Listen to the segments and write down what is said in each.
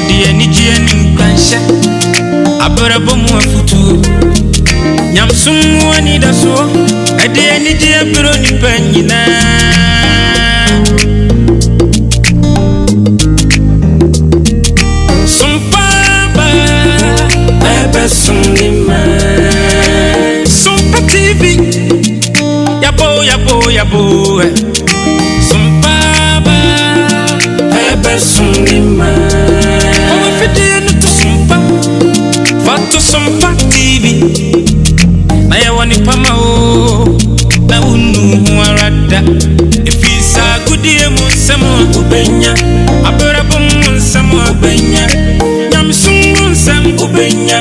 odi enije ni kwansha abrabo mu afutu nyamsum wani daso edi enije abro ni panyina sompa ebe sunima sompa TV yabo sompa ebe sunima o fide no to sompa fato sompa TV na ya woni pama o na unu arada ifisa gudie mu nsemo ubenya abrabo mu nsemo ubenya nyamsungu nsem ubenya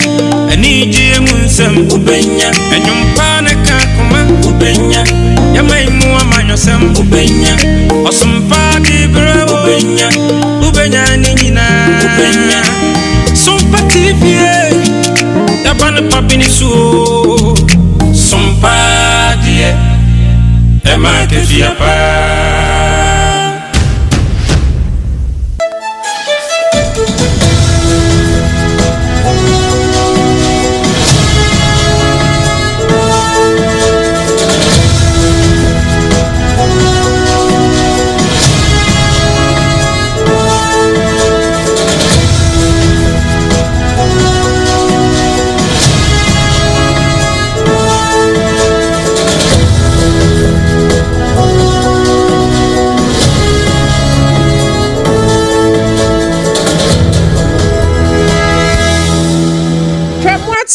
anije mu nsem ubenya enyumpa na kakuma ubenya yamai mu amanyo sem ubenya osumpa di bro ubenya ni nyina ubenya sompa TV yabana papini su sompa die ema ke fiapa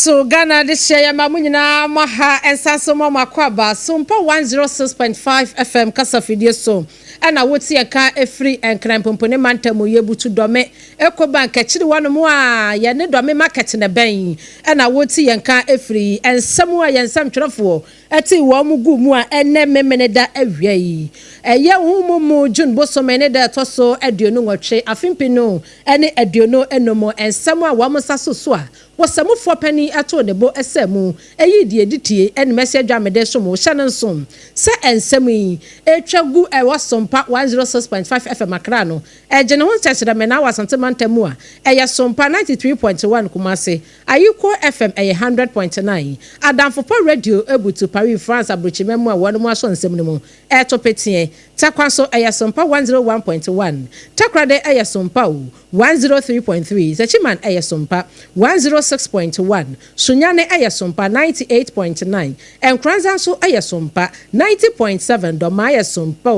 So Ghana this year mamunyina maha ensaso mama kwaba SOMPA 106.5 FM kasa fidie so ana woti eka efri enkran pompone mantamu yebutu dome eko bank akiri wanu a ye ne dome market ne ben ana woti yenka efri ensam a yensam twerefo ati wo mu gu mu a ene memene da awiai eye humumu June bosome ne da toso aduonu nwotwe afimpino ene aduonu enomo ensam a wo musaso so a wasamu fopani ato debo esemu eyi die ditie en message amede so mo shanensom se ensem yi etwagu ewo SOMPA 106.5 FM akra no eje ne ho ntechede me na wasante mantamu a eye SOMPA 93.1 kumase ayiko FM eye 100.9 adamfopo radio ebutu Paris France abrochimemu a wono mu aso nsem ne mu etopetie takwanso eye SOMPA 101.1 takrade eye SOMPA 103.3 zachiman eye SOMPA 106.1 Sunyane aya SOMPA 98.9 Enkranza so aya SOMPA 90.7 Domaya SOMPA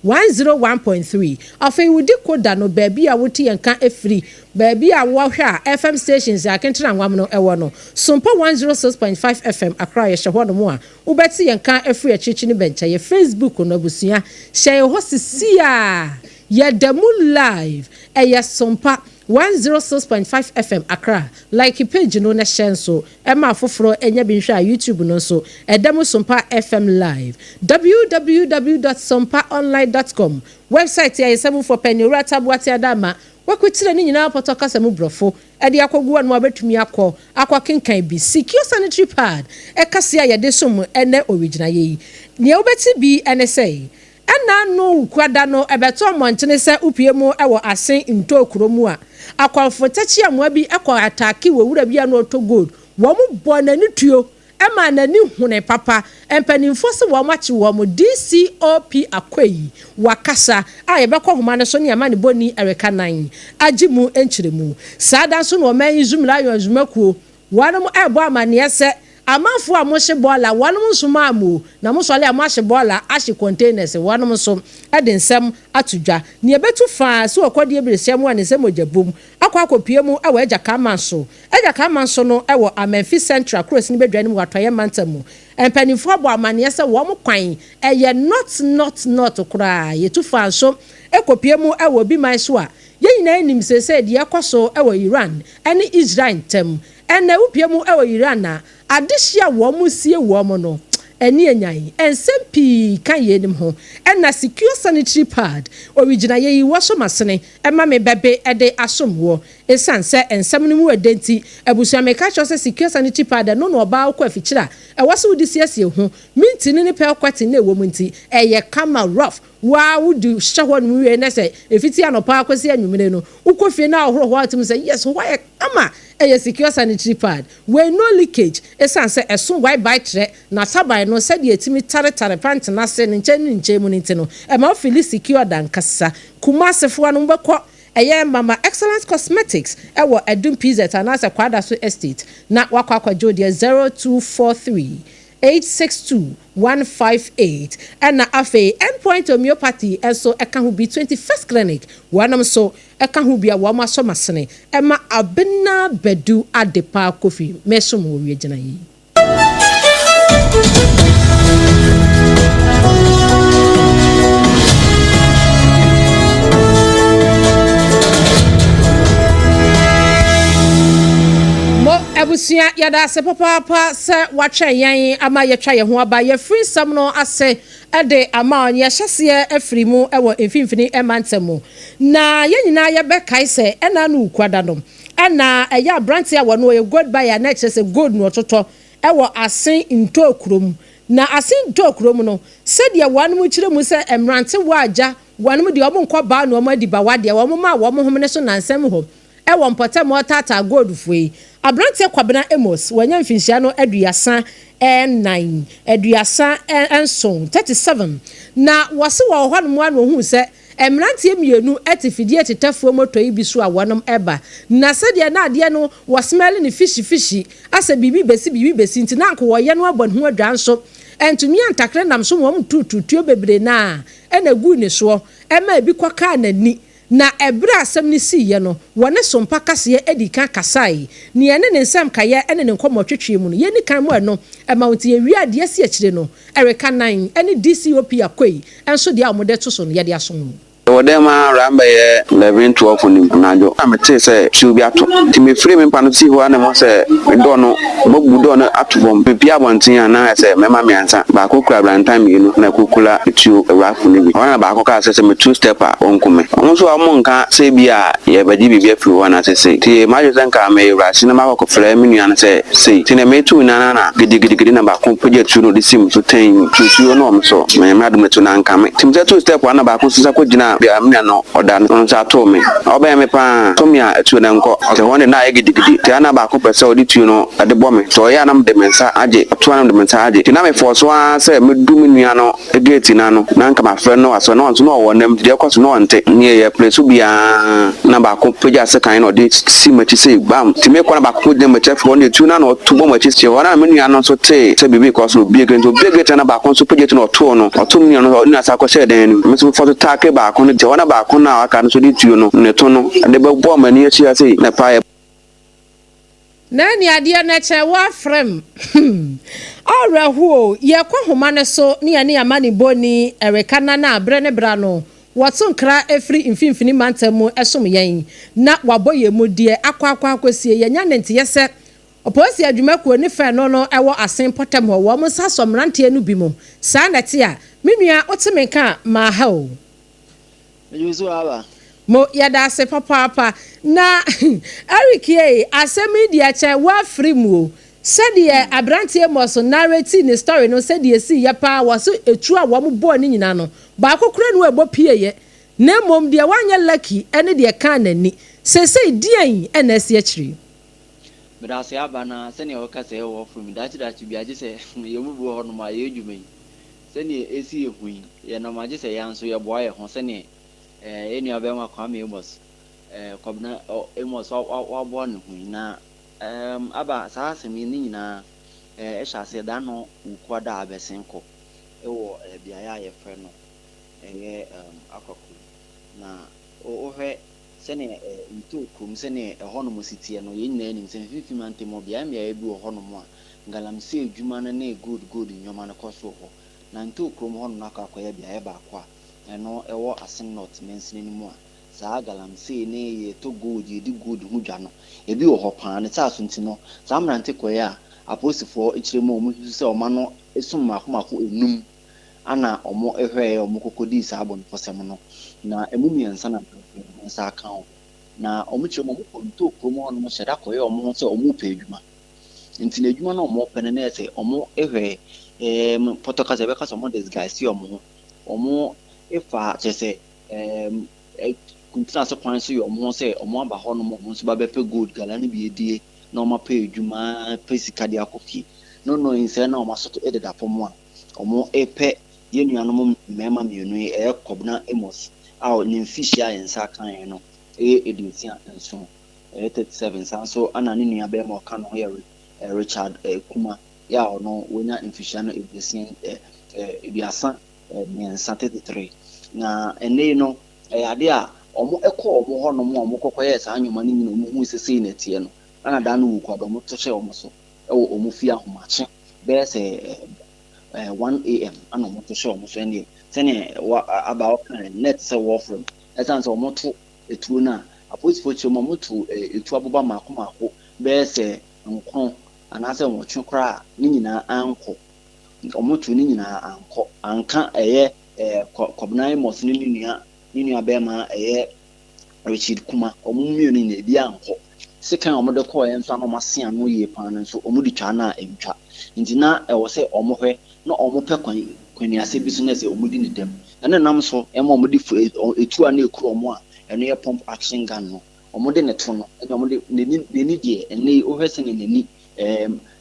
101.3 Afi wudi koda no baby a wuti yenka efri baby a wo hwa FM stations akentra nwam no ewo no SOMPA 106.5 FM akra ye hwe no mo a ubeti yenka efri achichi ni bencha ye Facebook no busua hye ho sisia ye demu live aya SOMPA 106.5 FM Accra like page no na share so ema foforo enya bi hwa YouTube no so edam SOMPA FM live www.sompaonline.com website ya yesabu for penura tabuati adama wakwitire ni nyina potoka samu brofo ede akogu anu abetumi akwa kenkan bi secure sanitary pad ekasia ye de som ene original yi ne obeti bi ene say ana no kwada no ebeto montene se upiemu ewo asen nto kromu a akwafotachia mo bi akwa ataki wo wura bia no to gold wo mo bo nani tuo ema nani hune papa empanimfo se wo machi wo mo DCOP akwayi wakasa a yebekọ homa no so ne ama ne boni ereka nan agimu enchiremu sada so no man izumra yonzumakuo wanum ebo amane se amanfo a mo hye bola wanum so maamu na mo so le am hye bola ahye containers wanum so ade nsem atudwa ne betu fa so okode ebiresiam a ne nsem ojabom akwa mu awa eja kamanso no ewo Amenfi Central Cross ni bedwa ni mu atoye mantamu empanifo abo amane se wo mo kwan eye not kura yetu fa so ekopie mu ewo bi man so a yeyina enim sese de yakoso ewo Iran ene Israel tem ene upie mu ewo Iran na adehia wo mu sie wo mo no eni enyan ensempi kan yenim ho ena secure sanitary pad original yeyi waso masene ema me bebe ede asomwo esanse ensem no mu edenti abusu meka chose secure sanitary pad no no oba akwa afikyira e waso udi siesie ho minti ni pe kwati na ewo munti eye kama rough wa wodu hyeho no wie na say efiti anopa akwese anwumene no ukofie na ohoro ho atum say yes why ama secure sanitary pad we no leakage esan say eson why by tre na taban no said etimi tare pant na se nche mu ntino e ma feel secure dan kasa kumasefo no mbekọ Mama Excellence Cosmetics ewo Edum PZ and as a Kwadaso Estate na wakwa jodi 0243 862-158 and na afe endpoint homeopathy so eka hu bi 21st clinic wanam so eka hu bi a wama so masene ema abena badu adepa kofi meso mo wie gina yi Abusia yada se papa se watwe yan ama yetwa ye ho aba ye free sam no ase ede ama ye hyese afiri mu ewo emfimfini emantemu na ye nyina ye be kai se ena no ukwada no ena eya branch ya wono ye good buy na kyese gold no toto ewo asen ntokrom na asen ntokrom no se de wanum kire mu se emrante waja wanum de omo nkwa ba no omo adiba wade wo ma wo mo homne so nansem ho ewo mpota mo tata gold fuyi Abrante kwabena Emos wanya mfinhia no aduasa 9 aduasa enson 37 na wase wo hɔ no anu hu sɛ emrantie mienu etifidie tetafo moto yi bi so a wonom eba na sɛ de na ade no wo smell ni fishi asa bibi besi nti na anko wo ye no abon ho adwan so entumi antakre nam so mo tututuo bebre na ena gu ne so ema ebi kwaka nani na ebra asem ni siye no wone sompa kase edika kasai ne ene ne nsam kaye ene ne nkomotwetwe mu no ye ni kan mu eno amount ye wi ade asi akire no ereka 9 ene DCOP akoi enso de amode to so no ye de aso mu Wodema ramba ye 11-12 ni najo amete se tubi ato ti me free me pano ti ho na mo se do no mobu do no atobom bibia bontin na se mema me ansa ba kokura blantam yinu na kokula tu rafu ni bi ona ba koka se me two stepper onkume on so amo nka se bia ye badi bibia fi ho na se ti ma jo zanka me rasi na ma ko frɛ me nua na se ti na me tu na gidigidi na ba ko project tu no disim so ten tu no mo so me ma do me tu na nka me ti me two stepper na ba ko sisa ko gina amna no odan on sa to me oba me pa to me atu na nko te won na gidigidi te ana ba ko pese odi tu no ade bo me to ya na me de mensa age to na de mensa age ti na me force wa se me du me nua no gate na no na nka ma frɛ no aso no no wonam de ko so no nte ne ye place bia na ba ko peja se kan no de si machi se bam ti me ko na ba ko de machi fo ne tu na no to bo machi se wona me nua no so te se bibi ko so bia gate na ba ko so peja no to no to me no na sa ko se den me so for ta ke ba ko ne wana ba ko na aka no so di tuo no ne to no de be bo mani achi ase na pa na ni ade na che wa frem areho ye kwa homa ne so ne ya ne amani boni ereka na abre ne bra no wato nkra efri imfimfini mantamu esom yen na waboye mu de akwa akosie ye nya ne nte yese oposi adwuma ko ne fa no ewo asen potem ho wo mo sa somrante no bi mo sa na te a menua otemenka ma ha o mo yada se papa na Eric ye asemi dia che wa free mu said ye abrantie mo so narrate ni story no said ye si ye pa was etu a wo mo bo ni nyina no ba kokura no ebo pie ye na mom dia wanya lucky ene dia kan nani se dien ena si akiri bra se abana se ne o ka se wo free mu dachi bi age se ye mu bo ho no ma ye dwuma yi se ne esi ehui ye no ma age se ya nso ye bo aye ho se ne eni abema kwa me Amos kobna Amos wa born hu na aba saa semi ni nyina ehya se da no ukwada abesenko ewo biaya ye frɛ no akwaku na ohwe sene ntu kum sene ɛhɔ no musitie no ye nyina ni sene fifi mante mo bia me ya bi ɛhɔ no mo a ngalamse edwuma na na good nyoma no kɔso hɔ na ntu kum hɔ no na akwakoya bia ba akwa eno ewo asen not mensini ni mu a saa galamse ne ye to gold ye di gold hu dwa no ebi wo hɔ paa ne saa so nti no saa mrante koya aposifo ekiremu omu se o ma no esum mako enum ana omo ehwe omo kokodi saa bon fosem no na emu miensa na saa kan na omo kiremu omo konto kromo no hyeda koya omo se omo pe adwuma nti na adwuma na omo pene na ese omo ehwe photocast ebe ka so omo disguise omo if I just say kuntina so kwan so yo mo say omo aba ho no mo nso ba be pe gold gala ne bi edie na omo pa edwuma pe sika de akofie no inse na omo soto ededa pomo a omo epe ye nuanom mema mienu e kobna emos a ne mfishia yensa kan no edinsia nso 37 sanso ana ne nua be mo ka no ye Richard Kuma ya ono wonya mfishia no edinsia ebiasa miensa 33 na ene no ade a omo ekọ omo ho no omo kokoye sa anwuma ni nyina omo hu sese na tie no ana da no wuko do mo to hye omo so omo fi ahomache be se 1 am ana omo to hye omo so ene sene aba okan net se wo from esan so omo to etuo na apolice for chimo omo to etuo aboba mako be se nkon ana se wo twekra ni nyina anko omo to ni nyina anko anka eye kobnai mos ni nua bema Richard Kuma omumienu ni ebi anko sekan omode ko enso no mase anu ye pan nso omudi twa na entwa nti na ewo se omohwe na omope kwani ase business omudi ni dem ene nam so ema omudi etu ana ekuro omo a eno ye pump action gun no omode ne to no ene omode neni die ene ohwese ne neni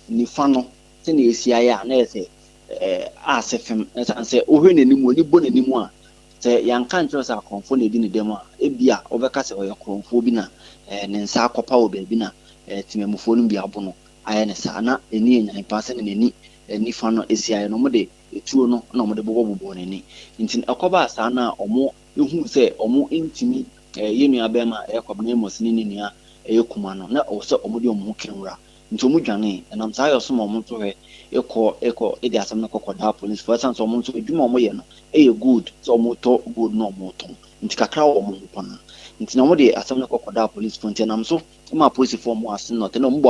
ni fa no se ne esia ya na ese asefem ense ohwe neni mu oni bo neni mu a se yanka ntro sa konfo na edi ne dem a ebia obeka se oye konfo bi na ne nsa akopa wo be bi na timemufo no bi abo no aye ne sa na eni enyan paase ne neni nifa no esia no mo de etuo no na mo de bobo neni ntin akoba sa na omo ehu se omo intimi yenu abema ekobna emos ni nua Kuma no na o se omo de omo kenwura nti omo dwane enam sa ayo so mo mo to he eko edi asam na kokoda police for instance omo nso edwuma omo ye no good so omo to good no omo to nti kakra omo mpona nti na omo de asam na kokoda police for nti nam so ma police for mo asen no te na omo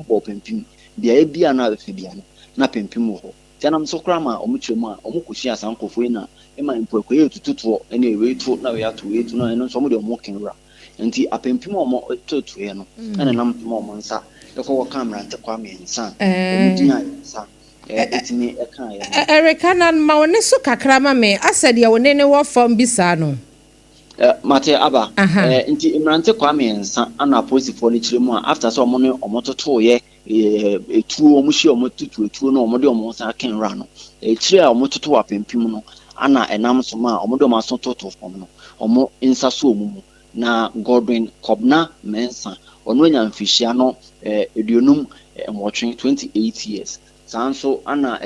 bo pempim bia e bia na afi bia na pempim ho te nam so kra ma omo twemu a omo koshi asan kofo na e ma mpo ekoye tututo ene ewe to na we ato we to na eno so omo de omo kenwura nti apempim omo totu ye no ene nam to omo nsa ko camera te kwa me nsa omudina nsa etini eka ya Erika na ma woni so kakra ma me asede woni ne wo fam bisa no mate aba nti imrante kwa me nsa ana posifo ni kiremu a after so omo ne omo toto ye etuo omo hye omo tutu etuo no omo de omo nsa kenra no ekire a omo toto apempim no ana enam so ma omo de omo aso toto fam no omo nsa so omo mu na Godwin Kobna Mensa ono nya mfishia no eduonum nwotwe 28 years sanso ana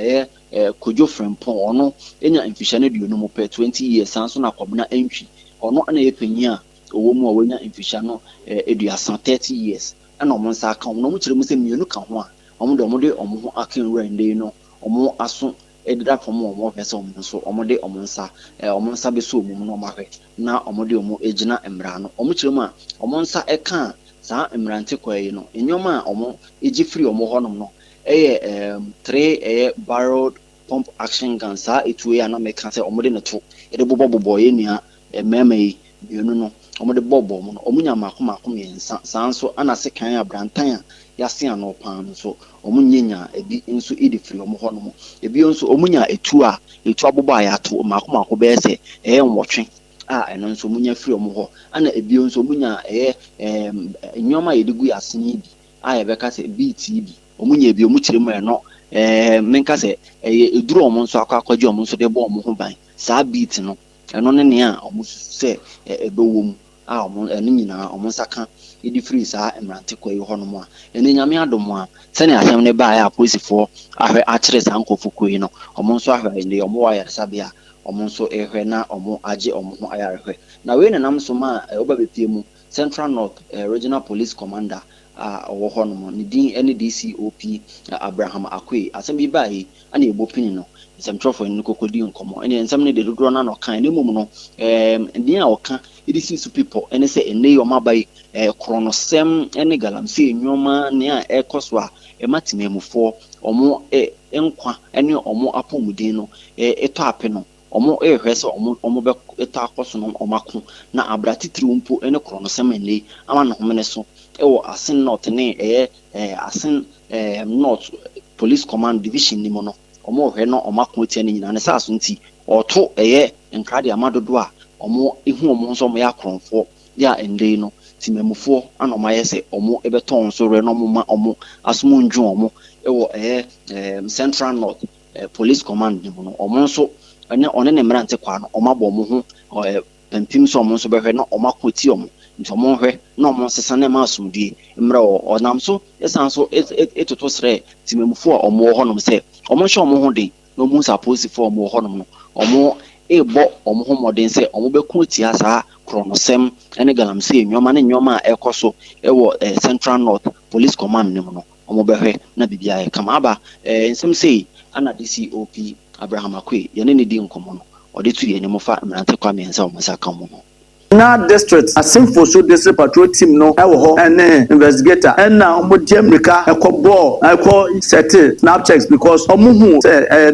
Kojo Frempon ono enya mfishia no eduonum pe 20 years sanso na Kobna entwi ono ana yepanyi a owo mu a wonya mfishia no eduasa 30 years ana omo nsa aka omo kire mu se mienu ka ho a omo de omo ho akan rende no omo aso edida from omo pese omo nso omo de omo nsa be so omo no mahwe na omo de omo ejina emra no omo kire mu a omo nsa eka sa emrante kwaye no enyoma a omo eji free omo honom no 3 barreled pump action gun sa etu ya na meka se omo de ne to ede bobo ye nua mema yi bienu no omo de bobo mo no omo nya makom yensa sanso ana se kan abrantan a yase ano pan so omo nyenya ebi nso edi free omo honom ebi nso omo nya etu abobo ya to makom be se nwotwe eno nso munya free omo ho ana ebi nso munya nyoma yedigu aseni bi yebeka se beat bi omunya ebi omu kire mu eno menka se eduru omo nso akwaje omo nso de bo omo ho ban sa beat no eno ne a omo se ebewom omo eno nyina omo saka edi free sa emrante kwayi ho no mo a eno nyame adomo a se ne asem ne ba ya police for ahwe akire sa nkofo kwayi no omo nso ahwe ne omo wa ya sabia omo nso ehwe na omo age omo ho ayarehwe na we nenam so ma oba bepie mu Central North Regional Police Commander owo ho no ni din NDCOP Abraham Akwe asem bi bai ana ebopini no nsem trofo ni kokodi nkomo ene nsem ne de dodro na no kan ne mum no din a oka edisi people ene se ene yo mabai kronosem ene galamse enwoma ne a ekoso a ematimemufo omo enkwa ene omo apomudin no eto ape no omo ehwese omo be eta akoso no omako na abratitiri umpo ene kronosem ene ama no homene so ewo asin not ne asin North Police Command Division ni mo no omo hwe no omako tie ni nyina ne sa so nti oto eye nkrade amadodo a omo ehu omo nso omo yakronfo ya ende no timemufo ana omo ayese omo ebeton so re no ma omo asomo ndwu omo ewo Central North Police Command ni no omo nso one ne mmerante kwa no omo abo omo ho pempim so omo nso behwe na omo akoti omo nti omo hwe na omo sesa na ma asumdie mra onam so esan so etoto sre timemufo omo ho no se omo hwe omo ho de no mu suppose for omo ho no no omo ebo omo ho modern se omo beku ti asa kronosem ene galamse enwoma ne nyoma ekoso ewo Central North Police Command nim no omo behwe na bibia e kama aba nsem sei ana DCOP Abraham Akwe yene ne di nkomo no ode tu ye nyemofa mrante kwa mensa omo saka mo no na district asimfo so district patrol team no ewo ho ene investigator na omo America ekoball set snap checks because omo hu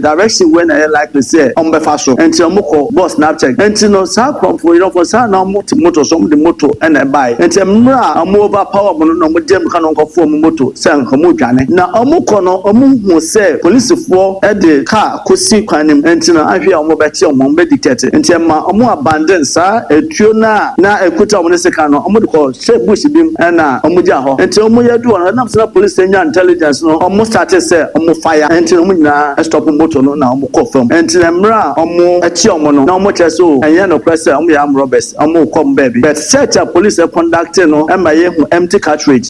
direction when I like to say omo be faso enti omo ko boss snap check enti no sa for you know for sa na omo motor so the motor na buy enti mra omo overpower mo no omo America no nkofo omo motor say nkomo dwane na omo ko no omo hu say police for de car kosi kwanim enti no ahwe omo be che omo be dictate enti ma omo abandon sa etuo na ekuta omo seka no omo de ko share bush bim na omo ja ho enti omo yadu on na msana police enya intelligence no omo start say omo fire enti omo nyina stop motor no na omo confirm enti mra omo echi omo no na omo cheso enya no press omo ya robbers omo come baby but search police conduct no ema ye hu empty cartridge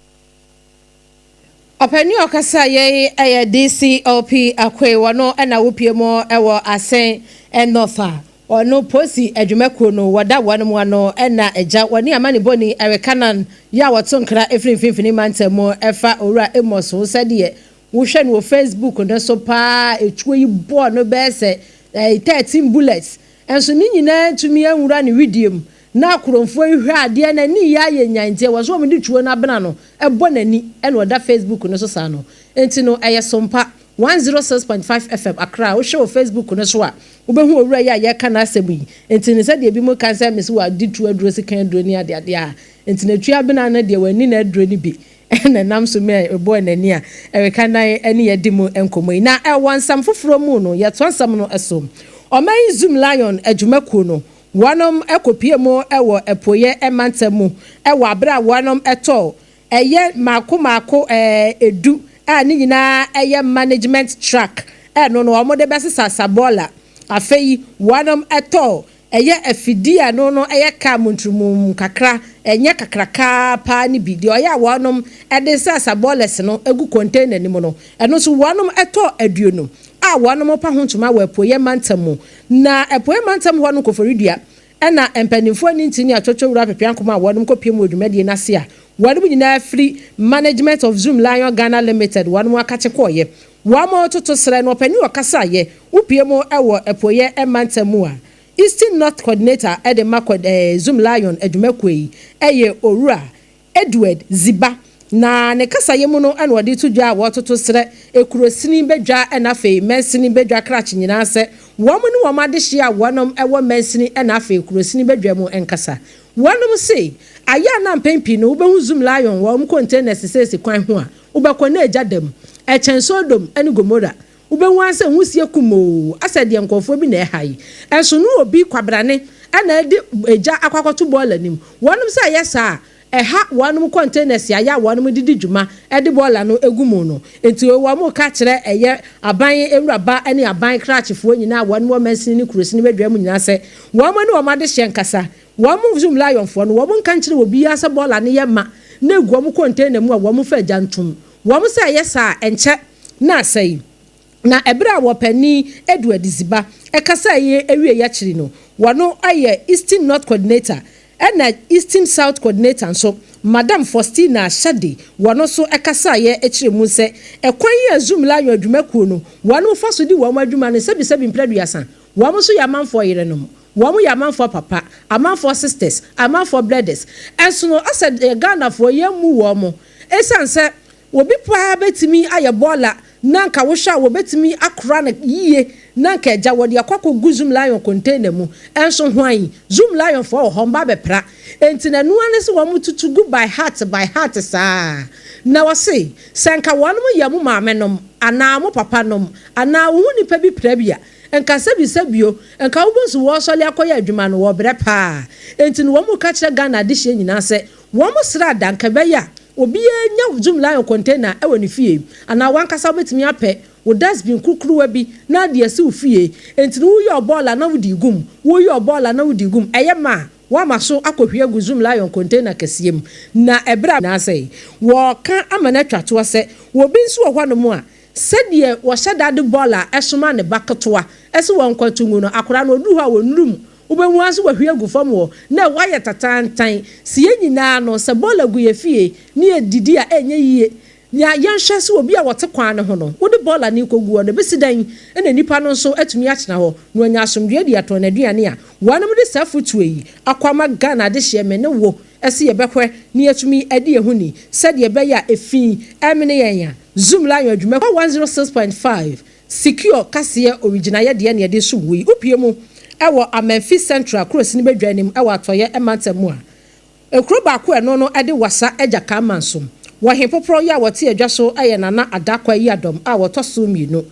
Openi okasa ye DCOP Akwe wano na wopiemo ewo asen enofa ono posi adwumako no wada wanum wano na eja wani amani boni ewekanan ya watonkra efrinfini mantemo efa ora emoso sade wo hwe no Facebook no so pa etuo yi bo no be se 13 bullets enso ni nyina tumi anwura ne video na akoromfo hwe ade na ni ya ye nyante wo so me tuo na bena no ebo nani e no da Facebook no so sa no enti no eye sompa 106.5 FM Accra wo show Facebook no so a wo be hu owura ya ye kana asebi enti ne sade bi mo kan say me so wa ditu aduro se kan aduro ni ade a enti na tua bena na de wani na aduro ni bi na nam so me ebo nani a e kana ene ye di mo enkomo na e wansam foforo mu no ye tonsam no eso o man Zoom Lion adwumako no wanom ekopie mo ewo epoye emantamu ewo abra wanom eto eye mako edu ani nyina eye management track no omo de besesa sabola afei wanom eto eye afidia no eye ka muntrum kakra enye kakraka pa ni bidio ya wanom edesa sabola se no egu container ni mo no eno so wanom eto aduo no a wanom pa hontuma wa epoye mantamu na epoye mantamu ho no koforidua ena empanimfo ni ntini atwotwo wura pepiankoma wanom kopie mu odwumade na se a wanom nyina free management of Zoom Lion Ghana Limited wanom akache koye wamo toto sere no pani wakasa ye upie mu ewo epoye emantamu a Eastern North Coordinator Edema Zoom Lion adwumakoi eye Owura Edward Ziba na ne kasa ye mu no ena wode to dwa wototo sere ekurosini bedwa ena fei mensini bedwa krachi nyina se womu ni womade hia wonom ewo mensini ena afei ekurosini bedwa mu enkasa wonom sei aya na mpempi no wobehu Zoom Lion wom containers sese kwan ho a wobekọ na ejadam echensodom eni gomora wobehu anse husie kumo asede nkofo bi na ehai enso no obi kwabrane ena edi eja akwakoto ball anim wonom sei yesa eha wanum containers ya wanum didi djuma edi bola no egumu no enti wo mu ka kire eye aban ewuraba ene aban krachefo nyina wanum mansin ni kurosini bedwa mu nyina se wo mu ne wo made hye nkasa wo mu Zoom Lion fo no wo mu kan kire obi ya se bola ne yema na egu mu container mu a wo mu fa jantum wo mu se yesa enche na sei na ebra wo pani Edward Ziba ekasa ye ewie ya kire no wono aye Eastern North Coordinator ena Eastern South Coordinator so Madam Faustina Shade wono so ekasa ye ekire mu se ekwan ye Zoom Lion adwumakuo no wono fa so di wo ma adwuma ne sebi mpladuasa wo so ya manfo yere no wo ya manfo papa amanfo sisters amanfo brothers enso no asa Ghana fo ye mu wo mo esanse obi pa betimi aye bola nanka wo hwa wo betimi akora na yiye nanka eja wo de akwako Zoom Lion container mu enso hwan Zoom Lion for homba bepra enti na nuane se wo mututu go by heart saa na wo se nka wonum ya mu maamenom ana mu papa nom ana wo nipa bi pra bia enka sebio enka wobonsu wo sole akoya adwuma no wo brɛ pa enti no wo mu ka kyerɛ Ghana de hye nyina sɛ wo mu sra danka bɛya obi enya Zoom lion container e woni fie ana wankasa betumi apɛ wo dustbin kukruwa bi na de asi wo fie enti no wo yɛ obola na wo di gum wo yɛ obola na wo di gum ɛyɛ ma wa maso akohwie gu Zoom lion container kasiem na ebra na sɛ wo ka amana twato sɛ wo bi nso wo hɔ no mu a sɛdeɛ wɔhyɛ dade bola ɛsoma ne bakatoa ɛse wɔn kwatungu no akora no odu hɔ a wɔnrum wobɛmu ase wɔhwie gu fam wɔ na wɔyɛ tatantan si nyinaa no sɛ bola gu yɛ fie ne edidi a enye yie ya yɛnhwɛ se obi a wɔte kwan no ho no wode bola ne kogu no besi dan ɛna nipa no nso atumi akyena hɔ no anya asomdwe de ato na aduane a wɔnom de Sarfo tuyi akwama Ghana de hye me ne wo ɛse yɛbɛhwɛ ne atumi ade ehu ni sɛde yɛbɛyɛ efi ɛmene yɛn Zoom lion adwuma 106.5 secure kaseɛ original yɛ de ne yɛde so wui upie mu ɛwɔ Amenfi Central cross ni bedwanim ɛwɔ atoyɛ ɛmantamu a ekuro baako ɛno no ɛde wasa ɛgya ka mansom wɔhen poporo yɛ a wɔte adwa so ɛyɛ nana adakwa yi adom a wɔtɔ so mienu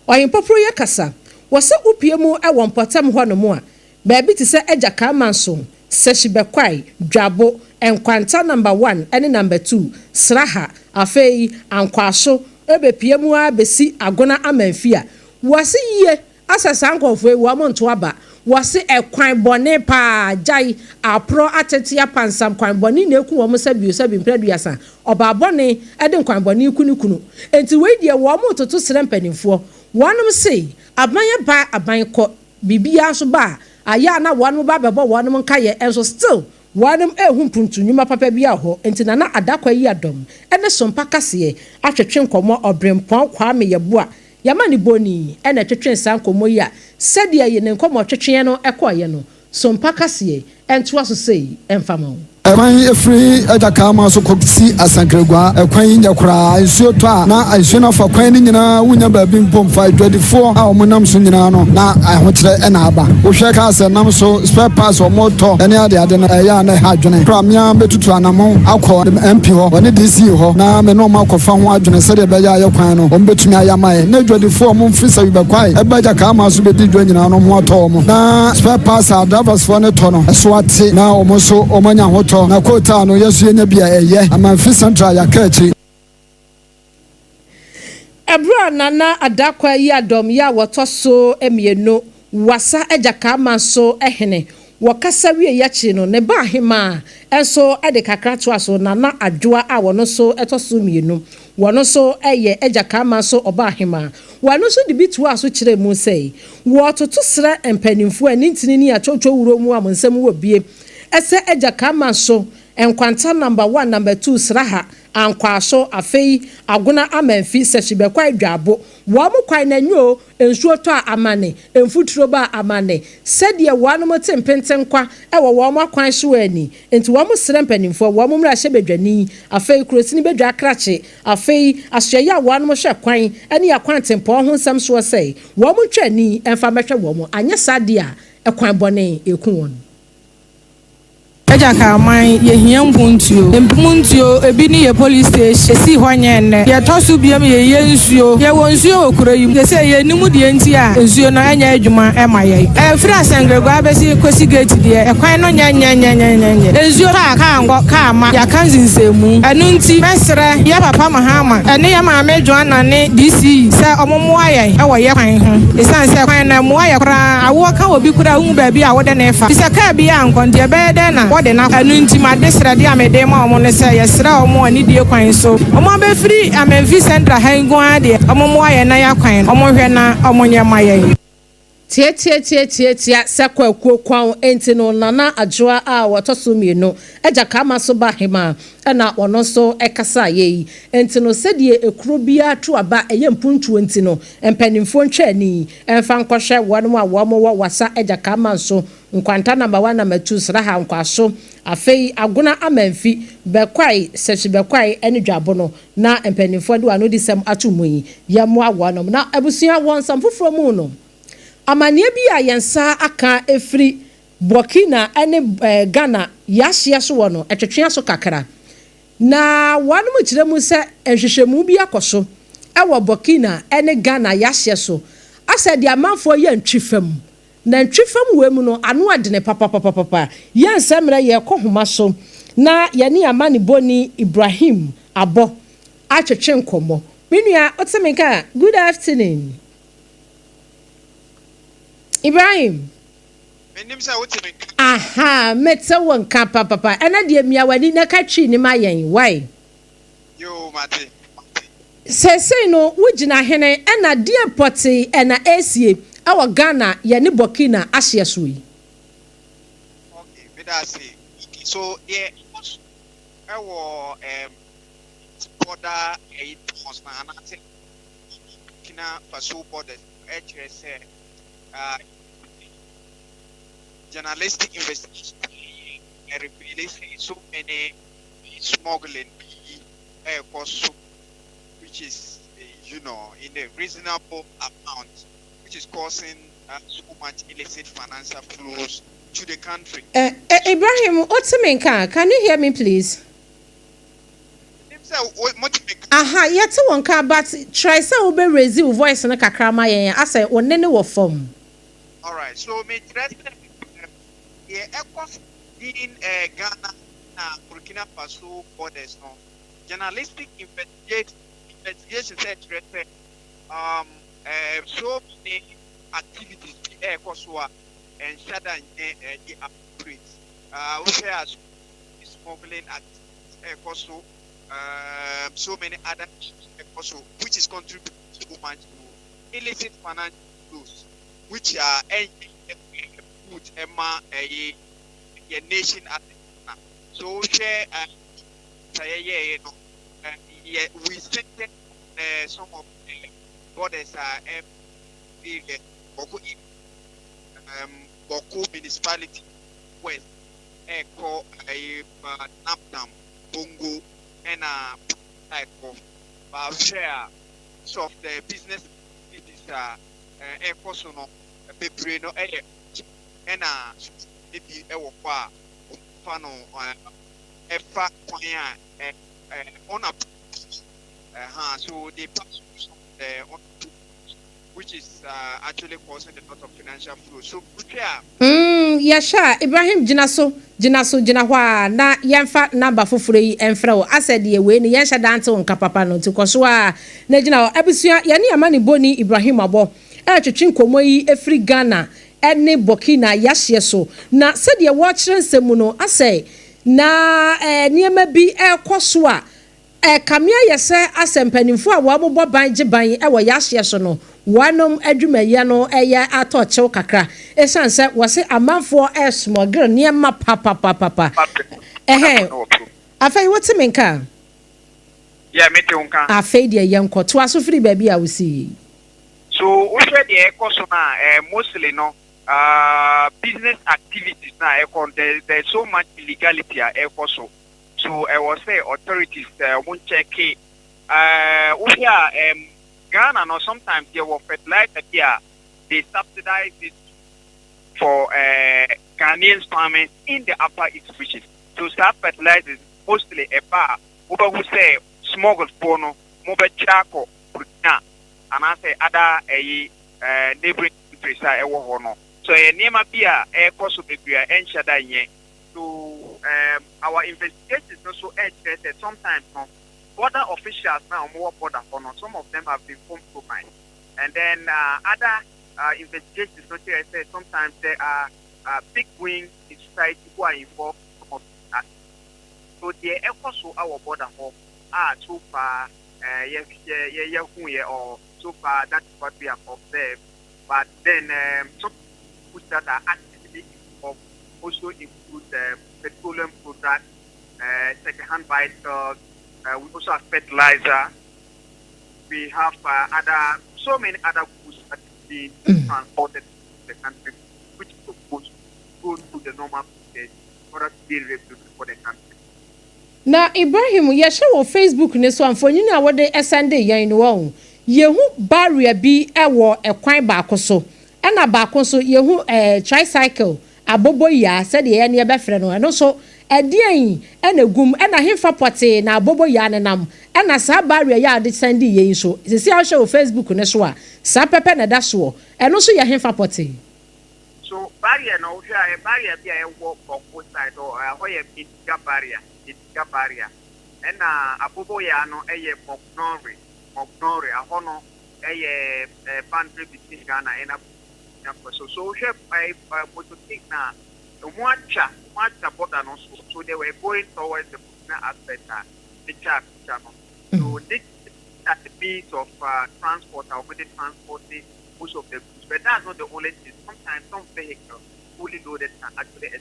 wɔhen poporo yɛ kasa wɔsɛ upie mu ɛwɔ mpɔtam hɔ no mu a baabi te sɛ ɛgya ka mansom sɛhyebekwai dwabo enkwanta number 1 ɛne number 2 sraha afei ankwaso ebepie mu a besi agona Amenfi a wɔse yie asasa nkɔfo ewu amonto aba wɔse ekwan bɔne pa jai apro atetia pansam kwan bɔne na eku wɔn sabi mpraduasa ɔba bɔne ɛde kwan bɔne kunu enti wei die wɔn toto sere mpanimfoɔ wɔnom se abanye ba aban kɔ bibia so ba aya na wɔnom ba bɛbɔ wɔnom nkaye enso still wɔnom ehu puntu nyuma papa bia hɔ enti na adakwa yi adom ɛne sompa kaseɛ atwetwe nkɔmɔ obrempɔn kwame yɛboa yamani boni ena twetwe sankomo yi a sɛdeɛ yɛ ne nkɔmɔ twetwe no ɛkɔɔyɛ no sompa kaseɛ ɛntoa so sei ɛmfama Ekwan efiri ejaka ma so kosi asankragua ekwan nya kura nsuo to a na nsuo na fa kwan ni nyina wunya baabi mpom fa dwadifo a omonam so nyina no na ahokyere ena aba wo hwe ka se nam so spare parts o moto ene ade no ya na ha adwene kramia betutu anamo akọ MP ho one DC ho na me no ma akọfa ho adwene se de be ya kwan no o betumi ayamae na dwadifo mo mfisa bi bekwai ejaka ma so bedi dwa nyina no mo ato mo na spare parts a drivers for ne to no so ate na o mo so o manya ho na kota no yesu enya bia eye Amenfi Central ya kachi ebra nana adakwa yi adom ya woto so emienu wasa ejaka manso ehene wakasa wie yachi no ne ba hema enso ede kakra to aso nana adwoa a wono so etoso mienu wono so eye ejaka manso oba hema wono so de bitu aso kire mu sei wo toto sra empanimfo ani ntini ni atwotwo wuro mu amonsam wo bie ese ejaka manso enkwanta number 1 number 2 sraha ankwaso afei agona Amenfi sɛhyebekwai dwabo wo mo kwan na nyo ensuo to amane emfuturo ba amane sɛdeɛ wɔn mo tempenten kwa ɛwɔ wɔn mo kwan so ani enti wɔn mo srɛ mpanimfo wɔn mo mra hyɛ bedwani afei kurosini bedwa krache afei ahyɛyɛ a wɔn mo hwɛ kwan ɛne akwan tempɔ ho nsɛm so sɛ wɔn mo twani ɛmfa mɛhwɛ wɔn mo anya sadeɛ a ɛkwan bɔne eku wɔn Ejaka man ye hia mpuntuo ebi ni ye police station si ho nyenne ye tosu biem ye nsuo ye wonsuo okura yim ye say ye nimu de enti a nsuo no anya adwuma e ma ye free asengregwa abesi kosi gate de e kwan no nya nsuo ka ngo ka ma ya kanzinsemu enu nti mesre ye papa mahama ene ye ma medwo na ne DC say omomo aye e wo ye kwan ho esan say kwan na mo aye kra awo ka obi kura hu ba bi a wo de ne fa bisa ka bi a nkonde be de na de na anu nti ma desrade amede ma omo ne se yesra omo ani die kwan so omo be free Amenfi Central hango ade omo mo aye na ya kwan omo hwe na omo nyema ye tie sekwa kwan enti no nana adwoa a wotoso mienu ejaka maso ba hema na ono so ekasa ye enti no sedie ekuro bia to aba eye mpuntu enti no empanimfo ntwani emfa nkɔhwɛ wɔn a wɔn wasa ejaka manso nkwanta number 1 number 2 sraha nkwaso afei agona Amenfi bekwai sɛhyebekwai ene dwabo no na empanimfo de wano disem atomuyi yɛmo awɔnom na abusua wɔn samfoforo mu no amanie bi a yensa aka efri Burkina ene Ghana yahye so wono etwetwe so kakra na wanu mu kyerɛ mu sɛ ehwehwɛmu bi akoso ɛwɔ Burkina ene Ghana yahye so said the amount for ye ntwifam na ntwifam we mu no ano adene papa ye nsemre ye kohoma so na ye ne amani boni Ibrahim abo atwetwe nkomo menua otemeka good afternoon Ibrahim menim say otemeka aha metse won ka papa ena de miawani na ka twi ni mayen why yo mate Sese no wugina hene ena die poti ena esie awa Ghana ye ne Burkina ahye so yi. Okay, me da say. So yeah, ewo border e tons na na say kina paso border say journalistic investigation reveals so many smuggling cost which is, in a reasonable amount, which is causing so much illicit financial flows to the country. Ibrahim, can you hear me, please? Aha, yet one car, but try so be raise your voice and a kakrama. I say, or nene form. All right, so me in Ghana, Burkina Faso borders, no journalistic investigation said so many activities and shada the operates which has smuggling activities so many other also which is contributing so much to illicit financial flows which are put a nation at the so share we set some of the borders are Boko municipality west called Napdam Bongo and type of share of the business is personal paper no and maybe funnel on a so they pass which is actually causing a lot of financial flow. So Yasha Ibrahim Jinaso na yemfa number foforo yi enfra o ased ye we ni yensha dante on kapapa no ti koso a na gina abusua ye ne amani boni Ibrahim abo twetwe nkomo yi efri Ghana ene Burkina yahye so na said ye wo kire nsemu no asay na niema bi ekoso a kamia yese asempanimfo a wo bobo banje ban e wo yahye so no wanom adwumaye no eye atochew kakra esanse wose amanfo smuggle niema papa afei wote menka yeah mete unka afei de yenko to aso free baby a wosi so we say the ekoso na mostly no business activities na there's so much illegality at ekoso so I was say authorities won't check it we are Ghana no sometimes they will fertilizer here they subsidize it for Ghanaian farmers in the upper east region. So start fertilizers mostly a bar over who say smuggled porno, mobile charcoal, Burkina, and I say other neighboring countries are no. So a name of beer a possible beer and shada. So our investigations also interested sometimes no. Border officials now more border for no. Some of them have been compromised, and then other investigations say sometimes there are big wings in society who are involved. So the efforts of our border home are so far or so far that's what we have observed. But then some people that are actively involved also include petroleum products, second-hand bicycles. We also have fertilizer. We have so many other goods that are being transported to the country, which is supposed to go through the normal process for us to be reviewed for the country. Na Ibrahim, you share on Facebook ne so amfoni na wode esande yan no yehu barrier bi ewo ekwan baako so ena baako so yehu tricycle abobo ya said ye na be frɛ no eno so ɛdeɛn ɛna gum ɛna hemfa pɔte na abobo ya ne nam ɛna saa barrier ya ade send ye so sisi ahwɛ o Facebook ne so a saa pepe na da so ɛno so ya hemfa pɔte so barrier na wo hwɛ a barrier bi a ɛwɔ both side or ho ye bigger barrier ɛna abobo ya no ɛyɛ mognore aho no ɛyɛ boundary between Ghana and so hwɛ mototik na muacha border no so they were going towards the Burkina aspect picture no so this at the means of transport or with transporting most of the goods but that's not the only thing. Sometimes some vehicles fully loaded can actually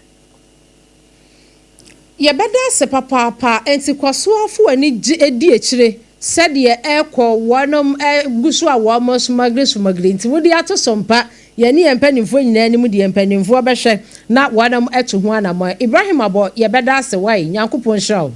yɛbɛda se papa enti kwasoafo ani edi echire sɛdeɛ ɛkɔ wɔnom gusu a wɔn smagre nti wodi ato sompa yɛne yɛmpanimfo nyinaa anim de yɛmpanimfo bɛhwɛ na wɔnom ɛto ho anamɔ Ibrahim Abo yɛbɛda se wai nyankopɔn hyirawo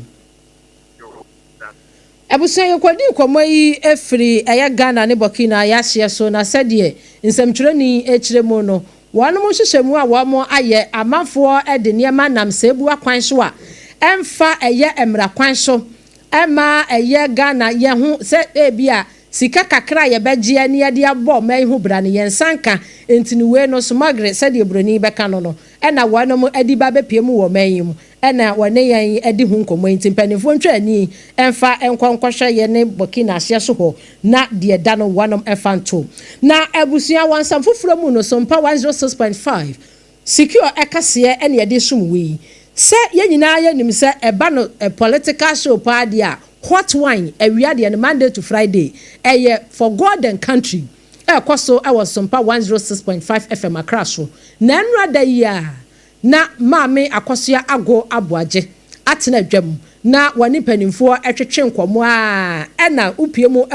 Abusuan yɛkɔdi nkɔmɔ yi efiri ɛyɛ Ghana ne Burkina yɛahyɛ so na sɛdeɛ nsɛmtwerɛni echire mu no wɔnom hyehyɛ mu a wɔn ayɛ amanfoɔ ɛde nneɛma nam sebu akwan so a ɛmfa ɛyɛ emra kwan so ɛma ɛyɛ Ghana yɛ ho sɛ ebia sika kakra yɛbɛgye ani yɛde abɔ man ho bra ne yɛnsanka entinuwe no smagre sɛdeɛ broni bɛka no ɛna wɔnom adi ba bɛpie mu wɔ man yi mu ɛna wɔne yɛn adi ho nkɔmɔ nti mpanimfoɔ ntwa ani ɛmfa nkɔnkɔhwɛ yɛ ne Burkina ahyɛ so hɔ na deɛ da no wɔnom ɛfa nto na abusua wansam foforo mu no SOMPA 106.5 secure ɛkaseɛ ɛne yɛde sum wi sɛ yɛn nyinaa yɛnim sɛ ɛba no political show party a hot wine awia de Monday to Friday for God and country so our SOMPA 106.5 FM Accra so na nra da ya na maame akosua ago aboaje atena dwam na wani panimfo etwetwe nkomo a na upie mu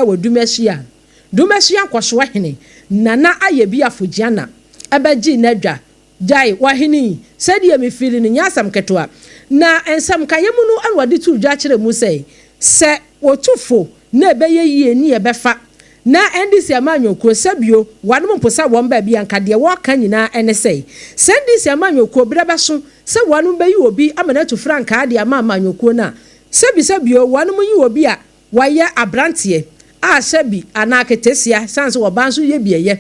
dumashia akoswa hene nana ayebi afogiana abaji nadwa jai wahini sedi ya mifili ni nyasam ketoa na ensam kayemu no anwade tu dwa kire mu sei se wotufo na ebeye yie ni ebefa na NDC amanyoko sabio wanom mposa won ba bia nkade wo ka nyina ene sei se NDC amanyoko braba so se wanom bayi obi amana tu franka ade amanyoko na sabio wanom yi obi a waye abrantie a sabi anaketesia sanse wo banso ye bieye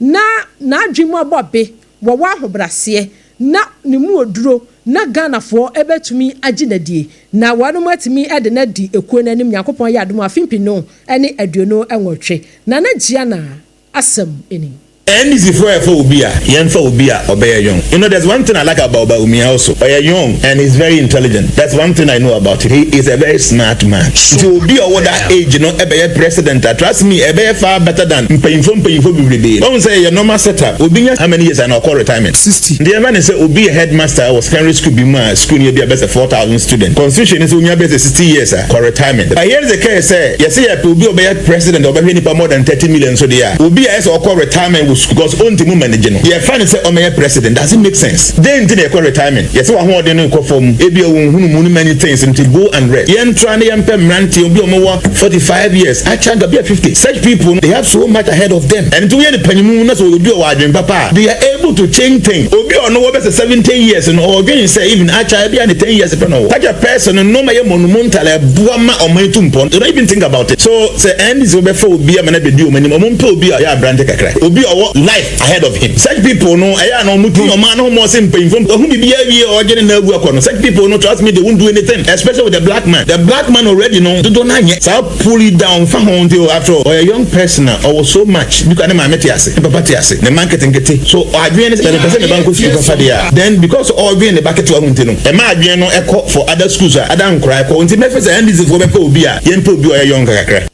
na adwemu abobe wo wa hobrase na ne mu oduro na Ghana fo ebetumi aginadie na wanom atimi ede na di ekuo nanim yakopon ya adom afimpino ene aduono enwotwe na gia na asem eni NDC for Obia, young for Obia, Obey young. You know, there's one thing I like about Baumi also. Oya young and he's very intelligent. That's one thing I know about him. He is a very smart man. To be over that age, you know, a president. Trust me, a far better than paying for every don't say your normal setup. Obia, how many years I know call retirement? 60. The man is Obi a headmaster. I was Henry School Bima school near the best of 4,000 students. Constitution is only best 60 years call retirement. But here's the case say, you see, Obi a president of more than 30 million so they are. Obi is call retirement because on the moment you find say o may president doesn't make sense then they call retirement yes wa ho de no ko form e bi hunu many things until go and rest yen try na yen pem ranti obi o mo 45 years actually be 50 such people they have so much ahead of them and to yen panimu na so obi o wadwen papa they are able to change things obi o no be 17 years and or again say even actually be 10 years pe no such a person no may monumental e buama o man tumpon don't even think about it so say end is obi for obi amana be di o mani o mo mpa obi ya brand kakra obi o life ahead of him. Such people no aya no mutu no man no more simple from who be here or getting na gu akono. Such people no trust me they won't do anything, especially with the black man. The black man already know to don't yet. So pull it down for until after or a young person or so much you can imagine the papa tiase the marketing get so I agree the person the bank school then because all be in the bucket to no e ma adwen no e for other schools other cry ko until me face and this for be obi a yen po obi o young kakra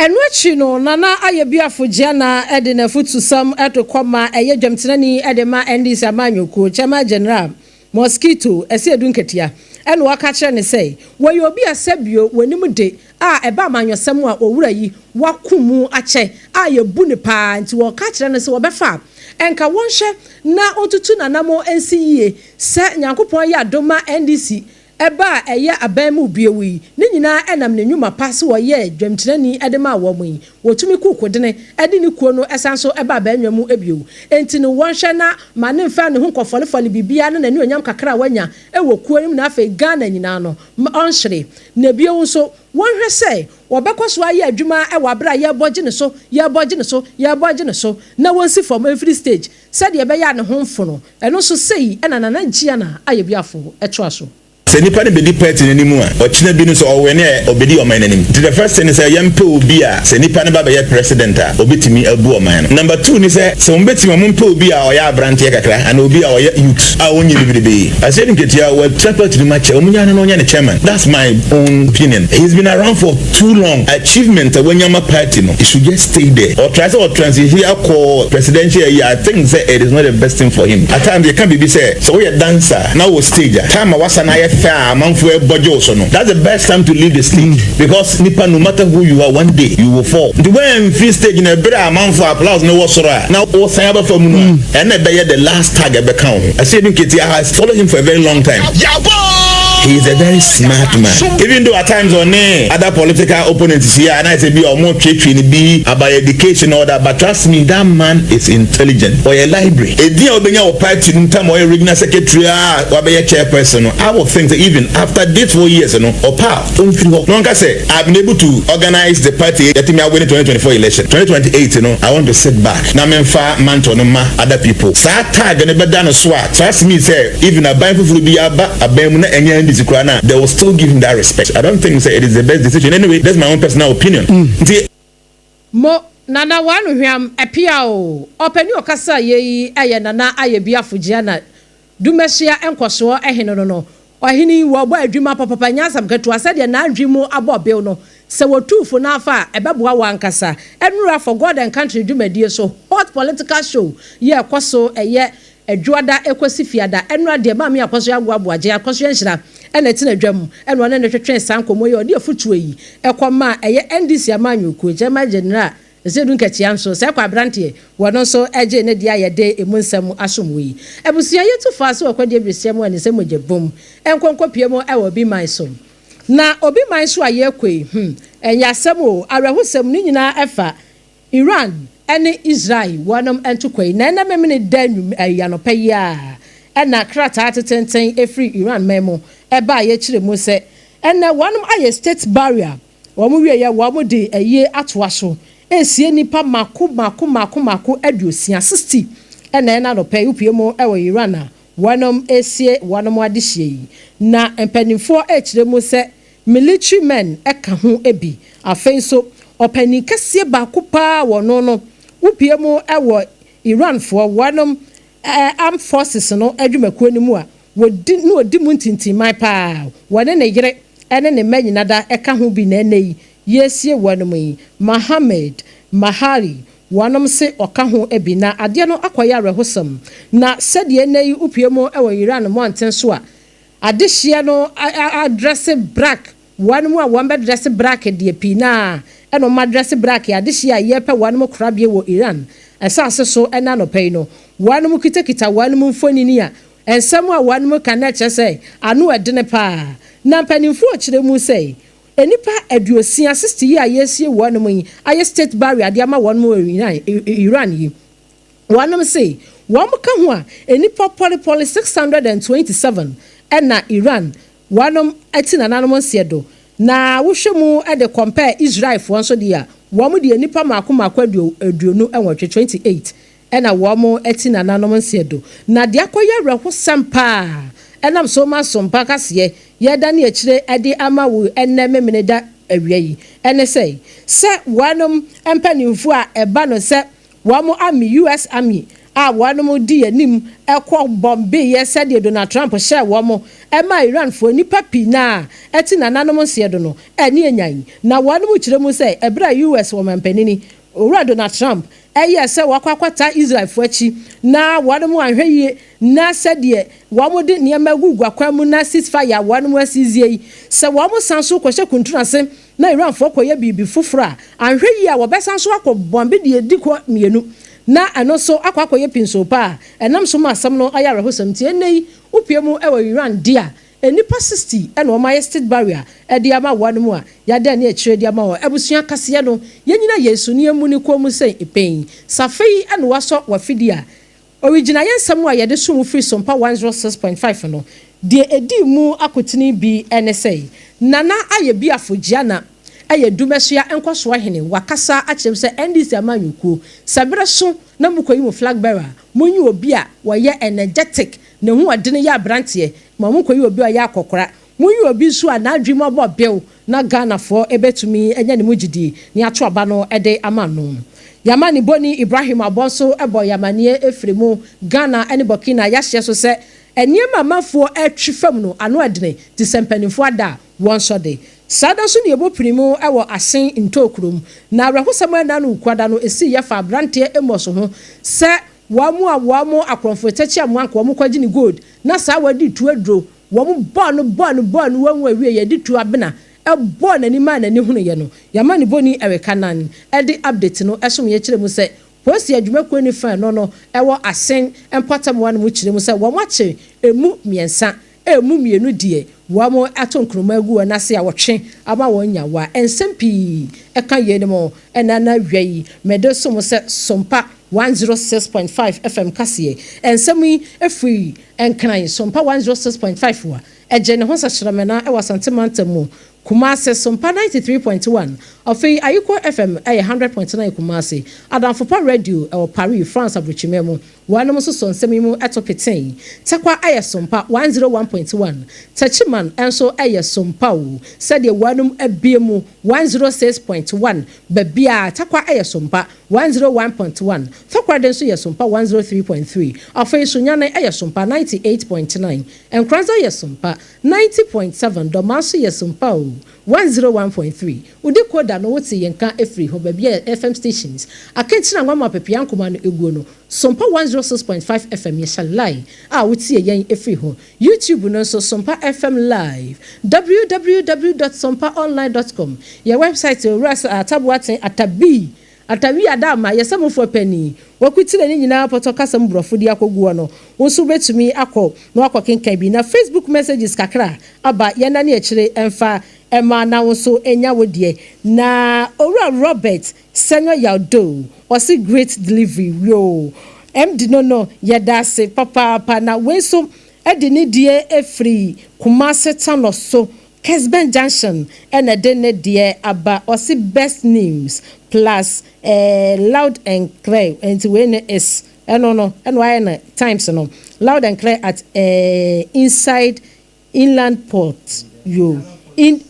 enwachi no nana ayebia fogiana ede na futu sam etokoma eye dwamtenani ede ma NDC amanyoko chama general mosquito ese edunketia ene waka kire ne sei wo ye obi asabio wanim de a eba amanyosem a owura yi wakumu ache a ye bu ne pa nti wo ka kire ne se wo befa enka wonhye na otutu nanamo ensi yie se nyankopon ya doma NDC eba eye aban mu biewi ne nyina enam ne nwuma pass wo ye dwamtirani edema wo mu yi wotumi kukodene edi ne kuo no esanso eba aban nwamu ebiewu enti no wonhwe na ma ne mfa ne ho kofolefole bibia na ne onyam kakra wanya ewo kuo nim na afa Ghana nyina no onhwere na biewu so wonhwe sei wobekwaso aye adwuma ewabra ye boje ne so na wonsi from every stage said ye be ya ne ho mfo no eno so sei ena na nchia na aye biafo etwaso se nipa ne bedi party n'animu a ɔkyena bi no so ɔwɔ ne obedi ɔman n'anim. The first thing is yɛmpe obi a se nipa ne ba bɛyɛ president a obetimi abu ɔman no. Number 2 ni sɛ ombetimi ɔmpe obi a ɔyɛ abranteɛ kakra ana obi a ɔyɛ youth a onye bibirebe. Ase ni ketia wa triple to the match omunya no ɔnya ne chairman. That's my own opinion. He's been around for too long. Achievement when yama party no, he should just stay there or try to transition call presidential year. I think that it is not the best thing for him. At times they can be say so we a dancer now we stage time was na that's the best time to leave the stage because nipa no matter who you are one day you will fall. The way I'm free stage in a better amount for applause no was now all cyber for and the last tag ever count. I said Ketia has followed him for a very long time. He is a very smart man. Even though at times on other political opponents here and I say be or more training be about education or that, but trust me, that man is intelligent. Or a library. A deal being our party in time or a regional secretary or be a chairperson. I would think that even after this 4 years, or power, don't feel no one can say I've been able to organize the party that me winning 2024 election. 2028, I want to sit back. Now I'm far man to other people. So I tag and never done a swat. Trust me, say even a bible will be a bemuna and they will still give him that respect. I don't think it is the best decision. Anyway, that's my own personal opinion. Mo nana wanu hwam epia o openi okasa ye eye nana aye biafugia na dumehia enkoso ehene no ohini wo bo adwuma papa nyasam keto asade na adwimu abobe no se wotufo na afa ebeboa wankasa enura for God and country dwumadie so hot political show ye ekoso eye adwada ekosi fiada enura de ma me akoso agwaboaje akoso enhira ena tina dwam ena one ne twetwe sankomo ye odi afutuo yi ekoma eye NDC amanyuku jema general Zedun Ketiam so se kwa brante wono so eje ne dia yede emunsam asomwi ebusia yetu fa so kwade ebresiam ani se mojebom enkonkopiemo e obi man so na obi man so ayekwe enyasem o arehosem ni nyina efa Iran ene Israel wonom entokwe na na memene danum ayanopa ya ena krata tetenten efri Iran memo eba ye kire mu se ena wonom aye state barrier wo mu wie ya wo mu de eye atoaso esie nipa mako aduosia 60 ena no pay upiemo ewo Iran a wonom esie wonom adehie yi na empanimfo ekire mu se military men eka ho ebi afenso opani kese bako pa wono no upiemo ewo Iran for wonom armed forces no adwumakuo ni mu a wodi mu ntintimai pa wone ne yere ene ne manyina da eka ho bi na eneyi yesie wonom yi Mohammed Mahari wonom se oka ho ebi na ade no akoya rehosam na sede eneyi upiemo ewo Iran mo anten so a adehie no address black wonom a won be dress black de pi na eno ma dress black adehie a yepe wonom krabie wo Iran asase so ena no pay no wonom kitakita wonom mfoni ni a ensem a wonom kana kyese anu edene pa na mpanimfo kire mu sei enipa aduosia 60 yi ayesie wonom yi aye state barrier de ama wonom Iran yi wonom sei wom ka ho a enipa poly 627 ena Iran wonom atina nanom siedo na wohwemu e de compare Israel for so de a wom de enipa mako aduonu enwotwe 28 ena wom atina nanom siedo na de akoya reho sampa enam so ma sompa kase ye da ne akire ade ama wo eneme meneda awiei ene sei se wonom empanimfu a eba no se wom army US army a wonom di anim ekọ bombe ye se de Donald Trump share wom ema Iran fo nipa pi na eti na nanom se do no ene enyan na wonom kire mu se ebra US wo mampanini owura Donald Trump eye se wakwakwata Israel fo achi na wonom anhweye na se de wom de niema gugu akwamu na ceasefire wonom asizie se wom sanso kwhye kuntuna se na Iran fo koye bibi fufura anhweye a wobesanso akobombe de ediko mienu na ano so akwakoye pinso pa enam so ma asam no ayare hosam tie nei upiemu ewo Iran dia enipa 60 ena omaye state barrier edi ama wanu mu a yade na ekire di ama wo ebusua kase no yenyina yesu ne emu ni komu sei epen safei ena waso wafidi a original yensam a yade so mu free sompa 106.5 no de edi mu akotini bi ene sei nana aye bi afogiana aye dumesua enkoso ahene wakasa akyem se NDC amanyuku sabere so na mukoyi mu flag bearer munyi obi a woye energetic ne hu odene ya brantie ma mukoyi obi a ya akokora munyi obi so a na adwim abo bew na Ghana for ebetumi enya ne mugidi ne ato aba no ede amano Yamani Boni Ibrahim Abonso ebo yamanie efremu Ghana ene Burkina yahye so se eniema mafo etwi fam no ano adene ti sempanifo ada won so de sada so ne ebo primo ewo asen ntokrum na awrehosam na no kwada no esi ye fa brante emoso ho se wamu akronfo tachi amanko wamu kwaji ni gold na sa wadi tu adro wamu bon wanwu awie ye di tu abena ebo na ni ma na ni hunu ye no Yamani Boni ewekanan edi update no esom ye kire mu se posi adwuma ko ni fan no ewo asen empatam wan mu kire mu se wo mache emu miensa emu mienu die wamo atonkroma agu na se a wotwe ama wonya wa ensempi eka ye ne mo enana hwai medo mo se sompa 106.5 FM kase ensemi efri enkran sompa 106.5 wa eje ne ho sahyiramena e wasantema mu Kumase Sompa 93.1 Ofei Ayiko FM 100.9 Kumase Adamfopa Radio Paris France Abuchimemo Wanom so sonsemi mu etopetin Takwa aye Sompa 101.1 Tachiman enso aye Sompa o said ye wanom abiemu 106.1 Babia takwa aye Sompa 101.1 Takwa denso ye Sompa 103.3 Ofei Sunyane aye Sompa 98.9 Enkranza ye Sompa 90.7 Domaso ye Sompa 101.3 Udi koda no woti yenka efri ho babia FM stations akentina ngwa mapepia nkoma no eguo no Sompa 106.5 FM yeshalai woti yen efri ho YouTube no so Sompa FM live www.sompaonline.com your website ras atabuaten atabi adama yesamofo pani wakutile ni nyina poto kasam brofo di akoguo no wonso betumi akọ no akokenkan bi na Facebook messages kakra aba yana ne ekire emfa ema na wonso enya wodie na owura Robert Senyo Yaudo wasi great delivery yo MD no yedase papa na wenso edini die efri Kumase Tano so Kesben Junction ena dene die aba wasi best names plus loud and clear and when is no and why times no loud and clear at inside inland port you in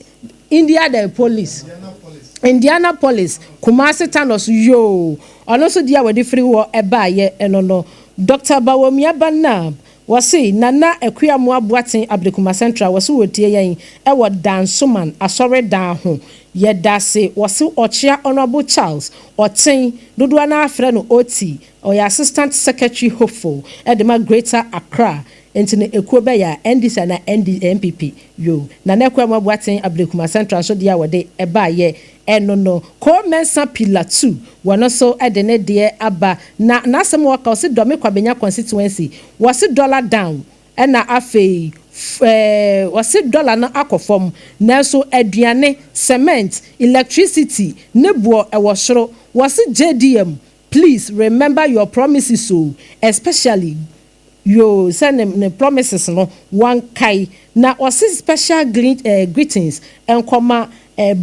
Indianapolis Kumasi Tanos yo also dia we free war eba ye no Dr. Bawomia Banab wasi nana ekuamu abuaten Abdekuma Central wasi wotie yen ewo dansoman asore dan ho yedase wasi ochia Honorable Charles oten dodoa na afre no oti or assistant secretary hopeful edema Greater Accra entine ekuo be ya NDC na NPP yo nana ekuamu abuaten Abdekuma Central so dia wode eba ye no ko mensa pillar 2 wono so edene de aba na asem waka o se dome kwabenya constituency wasi dollar down na afei wasi dollar na akofom na so aduane cement electricity nebuo ewo soro wasi JDM please remember your promises so especially yo send the promises no one kai na wasi special greetings enkoma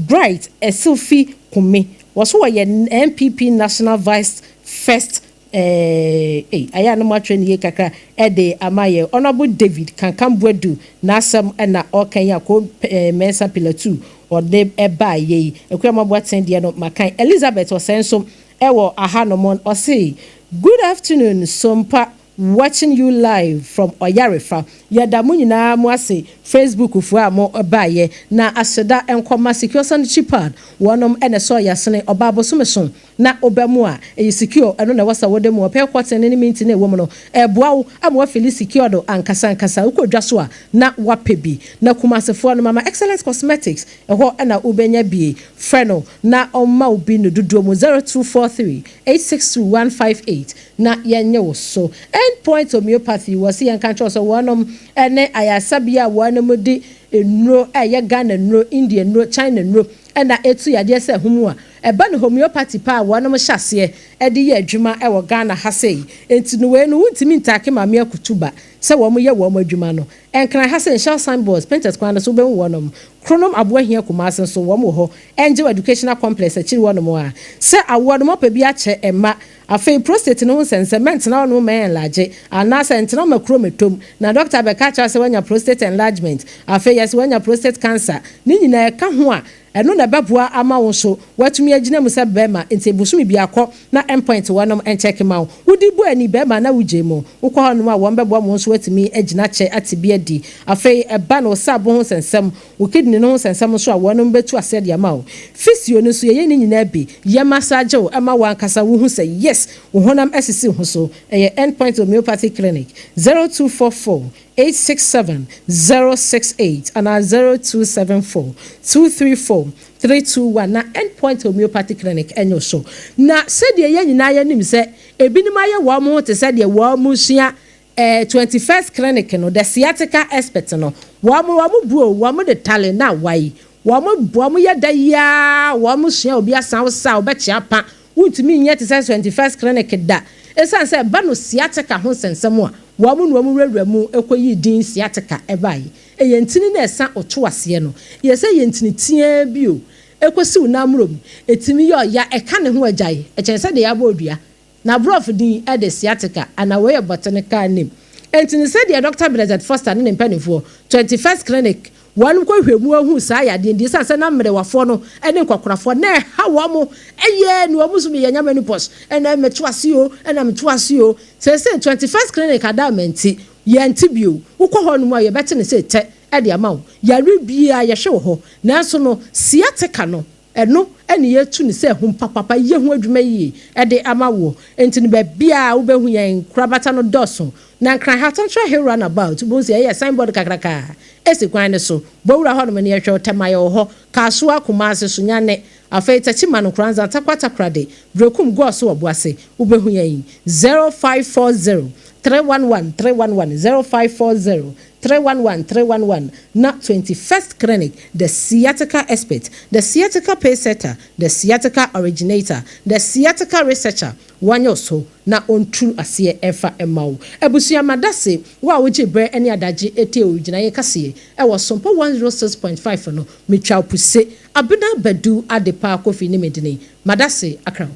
bright Sophie Kumi was who MPP National Vice First aya no matren ye kakra ede amaye Honorable David Kankambwedu nasam na okanya ko mensa pillar 2 or de eba ye ekwama boaten de no makan Elizabeth osenso ewo ahanomon o say good afternoon Sompa watching you live from Oyarefa yadamu nyina mo ase Facebook fu amo obaye na aseda enkoma secure sanitary pad wonom ene so yasene obabo someson na obamu a e secure eno na wasa wode mu ope kwate ne minti na ewo mu no eboa wo ama feel secure do ankasa ukodwa so a na wapebi na kumasefo no mama excellence cosmetics eho na ubenya bie freno na omma obi no dudu mu 0243 862158 na yenye wo so endpoint homeopathy was yan kan cho so wonom ene ayasabia wonom di enro eye Ghana enro India enro China enro ena etu yade se humu a eba no homeopathy pa wonom hyase e de ye adwuma e wo Ghana ha sei enti no we no wuntimi ntake ma me akutuba se wo mo ye wo mo adwuma no enkran ha se shall signboards painters kwan so be wonom kronom aboahia kumase so wo mo ho Angel Educational Complex achiri wonom a se awonom pa bi ache ema afei prostate no cement na no me enlarge ana sent na makrometom na doctor beka cha se wanya prostate enlargement afei yes wanya prostate cancer ni nyina e ka ho a eno na beboa ama wo so watumi agina mu se bema enti busumi bi akọ na endpoint wonom en check ma wo udi bu ani bema na wuje mu ukọ honom a wo beboa mo so watumi agina che atibi adi afei eba no sabo ho sensem wo kidney no ho sensem so a wonom betu asede ama wo physio no so ye ni nyina bi ye massage wo ama wo ankasa wo hu se yes wo honam asisi ho so endpoint homeopathy clinic 0244 867-068 and 0274-234-321 na endpoint homeopathy clinic enyo so na said ye nyina ya nim se ebinim aye wo mo te said ye wo mo sua 21st clinic no the sciatica expert no wo mo bro wo mo de tale na wai wo mo ye da ya wo mo sua obi asan sa obechi apa wuntimi nye te 21st clinic da esan se ba no sciatica ho sensem a wamu no wamu rewra mu ekoyi din sciatica ebai eyentini na esa oto ase no yese yentini tia bio ekosi unamrom etimi yo ya eka ne ho agyae echense de yabo odua na brof din e de sciatica ana we botanical name entini se de Dr. Bernard Foster ne mpanifo 21st clinic wanu ko hwemu ahu saa ya de ndi sanse na mre wafo no ene nkokorafo na ha wo mo eye ni wo musu me yanya menopause ena metu ase o ena metu ase o se 21st clinic adamenti ye ntibio ukọ ho no mu ye bete ne se te e de ama wo ya rebia ye hwe ho nanso no sciatica no eno ene ye tu ne se hu papapa ye hu adwuma yi e de ama wo enti ne ba bia wo behu yen krabata no doso na kran hatantra he run about bo se ye signboard kakraka esi kwan ne so bowura ho no me ye hwe temaye ho kaso akomase so nyane afei tachima no kranza takwatakrade brekum go so oboase wo behu yen 0540 311 0540 311 na 21st clinic the sciatica expert the sciatica paysetter the sciatica originator the sciatica researcher wanyo so na ontu ase efa emawo ebusia madase wa woje bre ene adaje ete origina ye kase e wo SOMPA 106.5 no metwa puse ABENA BADU ADEPA KWOFIE ne medine madase akran